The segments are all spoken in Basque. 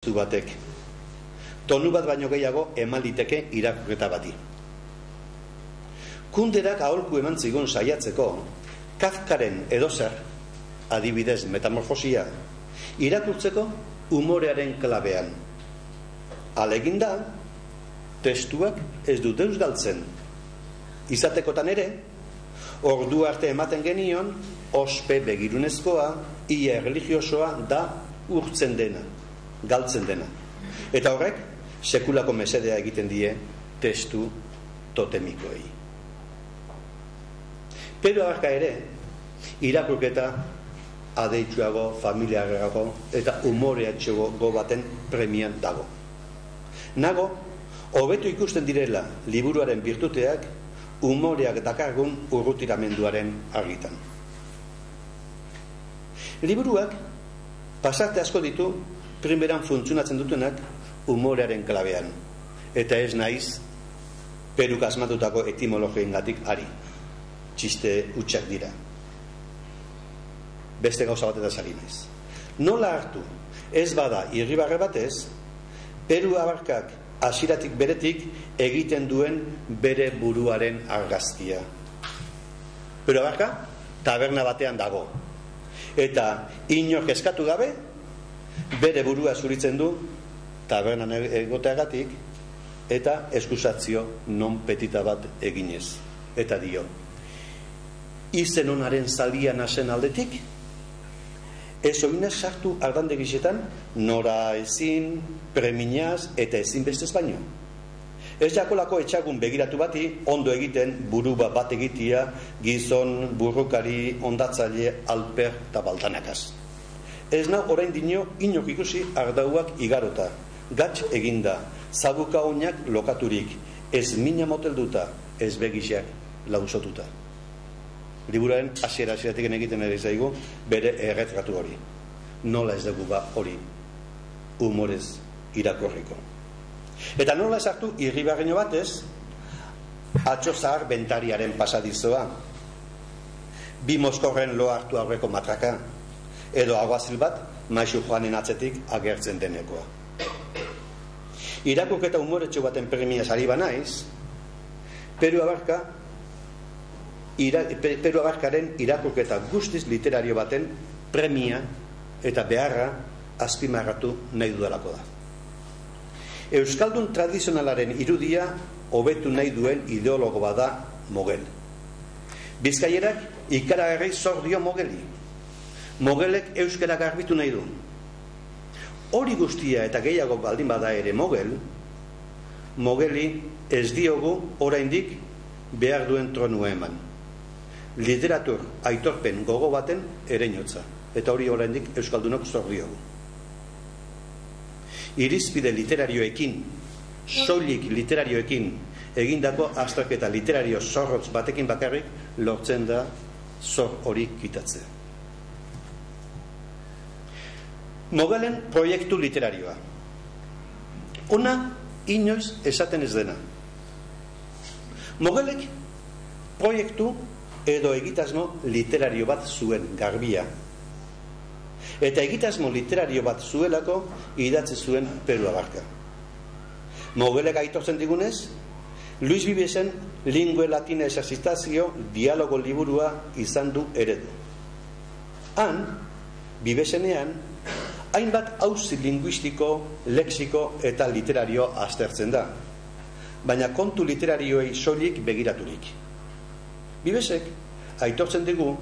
testu batek. Tonu bat baino gehiago eman liteke irakurketa bati. Kunderak aholku eman zigun saiatzeko, Kafkaren edozer, adibidez Metamorfosia, irakurtzeko umorearen klabean. Alegin da, testuak ez du deus galtzen. Izatekotan ere, ordu arte ematen genion, ospe begirunezkoa, ia religiosoa da urtzen dena, galtzen dena. Eta horrek, sekulako mesedea egiten die testu totemikoei. Pero Abarka ere, irakurketa adeitsuago, familiarrago eta umoreatxego baten premian dago. Nago, hobeto ikusten direla liburuaren birtuteak umoreak dakargun urrutiramenduaren argitan. Liburuak pasarte asko ditu primeran funtzionatzen dutenak umorearen klabean, eta ez naiz peruk asmatutako etimologiengatik ari. Txiste hutsak dira. Beste gauza bat eta sari naiz. Nola hartu, ez bada irribarre batez, Peru Abarkak hasieratik beretik egiten duen bere buruaren argazkia. Peru Abarka taberna batean dago. Eta inork eskatu gabe, bere burua zuritzen du tabernan egoteagatik, eta eskusazio non petita bat eginez. Eta dio, izen honaren zalian hasen aldetik, ez oinaz sartu ardandegisetan nora ezin, preminaz eta ezin bestez baino. Ez jakolako etxagun begiratu bati ondo egiten buru bat egitia gizon burrukari ondatzaile alper eta baltanakaz. Ez nau orain dino inok ikusi ardauak igarota, gatz eginda, zabuka oinak lokaturik, ez mina motelduta, ez begisak lausotuta. Liburuaren hasieratik egiten ere zaigu bere erretratu hori. Nola ez dugu hori humorez irakorriko. Eta nola ez hartu irribarreño batez atxo zahar bentariaren pasadizoa, bi moskorren lo hartu aurreko matraka, edo aguazil bat Maisu Joanen atzetik agertzen denekoa. Irakurketa humoretxo baten premiaz ari banaiz, Peru Abarkaren irakurketa guztiz literario baten premia eta beharra azpimarratu nahi dudalako da. Euskaldun tradizionalaren irudia hobetu nahi duen ideologo bada Mogel. Bizkaierak ikaragarri zor dio Mogeli. Mogelek euskara garbitu nahi du. Hori guztia eta gehiago baldin bada ere Mogeli ez diogu oraindik behar duen tronua eman. Literatur aitorpen gogo baten ereinotza, eta hori oraindik euskaldunok zor diogu. Irizpide literarioekin, soilik literarioekin egindako azterketa literario zorrotz batekin bakarrik lortzen da zor hori kitatzea. Mogelen proiektu literarioa. Ona inoiz esaten ez dena. Mogelek proiektu edo egitasmo literario bat zuen garbia. Eta egitasmo literario bat zuelako idatzi zuen Peru Abarka. Mogelek aitortzen digunez, Luis Vivesen Lingue Latina Exercitazio dialogo liburua izan du eredu. Han, Vivesenean, hainbat auzi linguistiko, lexiko eta literario aztertzen da, baina kontu literarioei soilik begiraturik. Vivesek aitortzen digu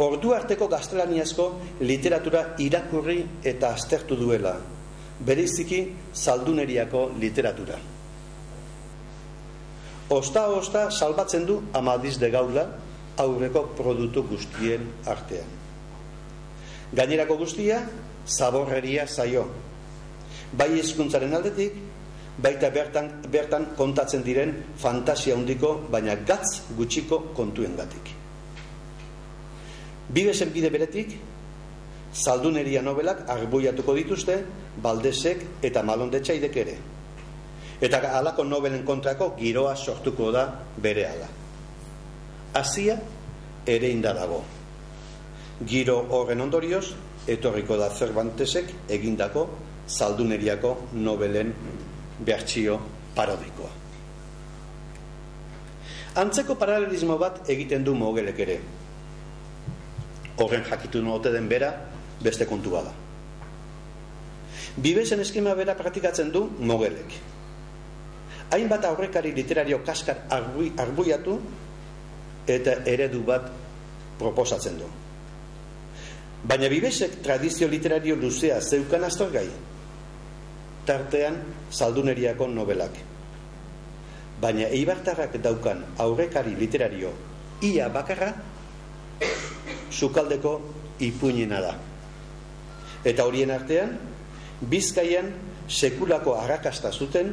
ordu arteko gaztelaniazko literatura irakurri eta aztertu duela, bereziki zalduneriako literatura. Osta salbatzen du Amadís de Gaula aurreko produktu guztien artean. Gainerako guztia zaborreria zaio, bai hizkuntzaren aldetik, baita bertan kontatzen diren fantasia handiko, baina gatz gutxiko kontuengatik. Vivesen bide beretik, zalduneria nobelak arbuiatuko dituzte Baldesek eta Malondetxaidek ere. Eta halako nobelen kontrako giroa sortuko da berehala. Hasia ere inda dago. Giro horren ondorioz, etorriko da Cervantesek egindako Zalduneriako Nobelen bertsio parodikoa. Antzeko paralelismo bat egiten du Mogelek ere. Horren jakitun ote den bera beste kontua da. Bibesen eskema bera praktikatzen du Mogelek. Hainbat aurrekari literario kaskar arbuiatu eta eredu bat proposatzen du. Baina Bibesek tradizio literario luzea zeukan aztergai, tartean Zalduneriako nobelak. Baina eibartarrak daukan aurrekari literario ia bakarra Sukaldeko ipuinena da. Eta horien artean, Bizkaian sekulako arrakasta zuten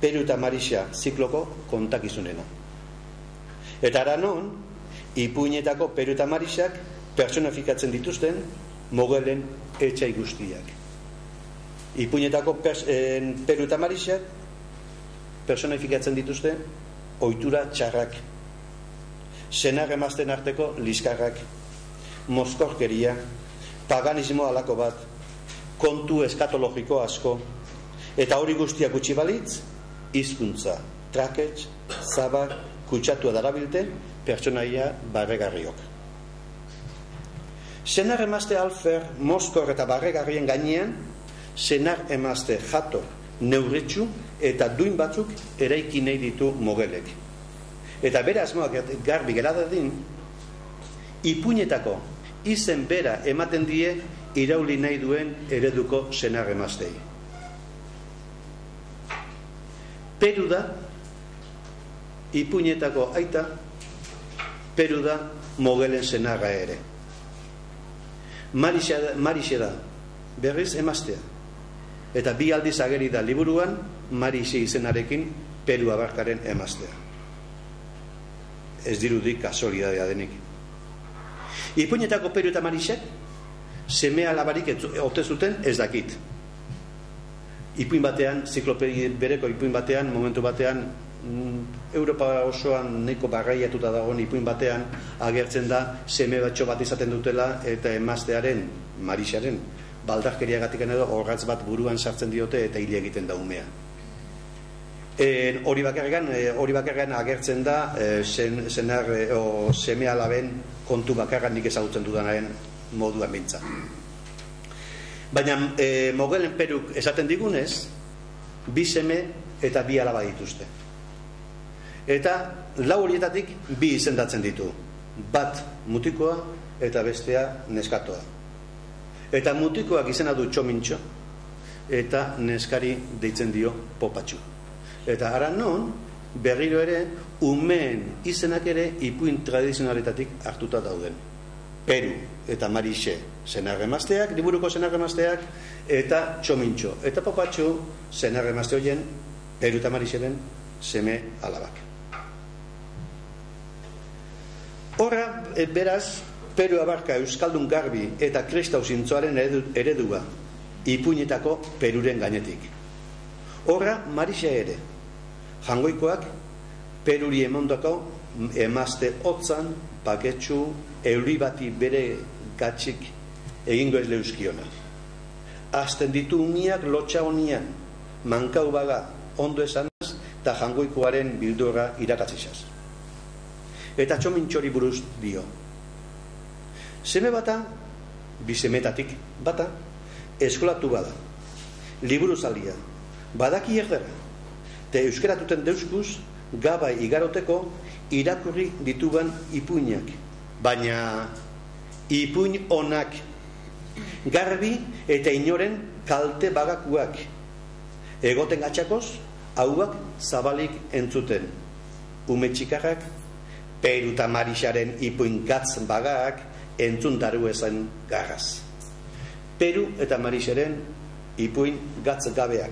Peru eta Marixa zikloko kontakizunena. Eta aranon, ipuinetako Peru eta Marixak personifikatzen dituzten Mogelen etxai guztiak. Ipuinetako Peru eta Marixak personifikatzen dituzte ohitura txarrak, senar emazten arteko liskarrak, mozkorkeria, paganismo alako bat, kontu eskatologiko asko, eta hori guztiak gutxi balitz, hizkuntza, trakets, zabar, kutsatua darabilte, pertsonaia barregarriok. Senar emazte alfer, mozkor eta barregarrien gainean, senar emazte jato, neurritxu eta duin batzuk eraiki nahi ditu Mogelek. Eta bere asmoak garbi gera dadin, ipuinetako izen bera ematen die irauli nahi duen ereduko senar emaztei. Peru da ipuinetako aita, Peru da Mogelen senarra ere. Marixe da berriz emaztea. Eta bi aldiz ageri da liburuan Marixe izenarekin Peru abarkaren emaztea. Ez dirudi kasualidadea denik. Ipuinetako Peru eta Marixek seme alabarik ote zuten ez dakit. Ipuin batean, ziklopedi bereko ipuin batean, momentu batean, Europa osoan neko barraiatuta dagoen ipuin batean agertzen da seme batxo bat izaten dutela eta emaztearen, Marixaren, baldarkeriagatik edo orratz bat buruan sartzen diote eta hile egiten da umea. Hori bakarrean agertzen da senar o seme alaben kontu bakarran nik ezagutzen dudanaren moduan bintza. Baina Mogelen Peruk esaten digunez, bi seme eta bi alaba dituzte. Eta lau horietatik bi izendatzen ditu. Bat mutikoa eta bestea neskatoa. Eta mutikoak izena du Txomintxo eta neskari deitzen dio Popatxu. Eta ara non, berriro ere, umeen izenak ere ipuin tradizionaletatik hartuta dauden. Peru eta Marixe senarremazteak, liburuko senarremazteak, eta Txomintxo. Eta Popatxu senarremazte horien, Peru eta Marixeren seme alabak. Horra, beraz, Peru abarka euskaldun garbi eta kristau zintzoaren eredua ipuinetako Peruren gainetik. Horra, Marixe ere. Jangoikoak Peruri emondako emazte hotzan, paketsu, euri bati bere gatxik egingo ez leuskiona. Azten ditu uniak lotxa honian, mankau baga ondo esanaz, eta jangoikoaren bildurra irakatzizaz. Eta Txomintxori buruz dio. Seme bata, bisemetatik bata, eskolatu bada, liburuzalia, badaki erdera, eta euskeratuten deuskuz, gabai igaroteko irakurri dituban ipuinak. Baina ipuin onak, garbi eta inoren kalte bagakuak, egoten gatxakoz, hauak zabalik entzuten. Ume txikarrak, Peru eta Marixaren ipuin gatz bagak entzun daru esan garraz. Peru eta Marixaren ipuin gatz gabeak.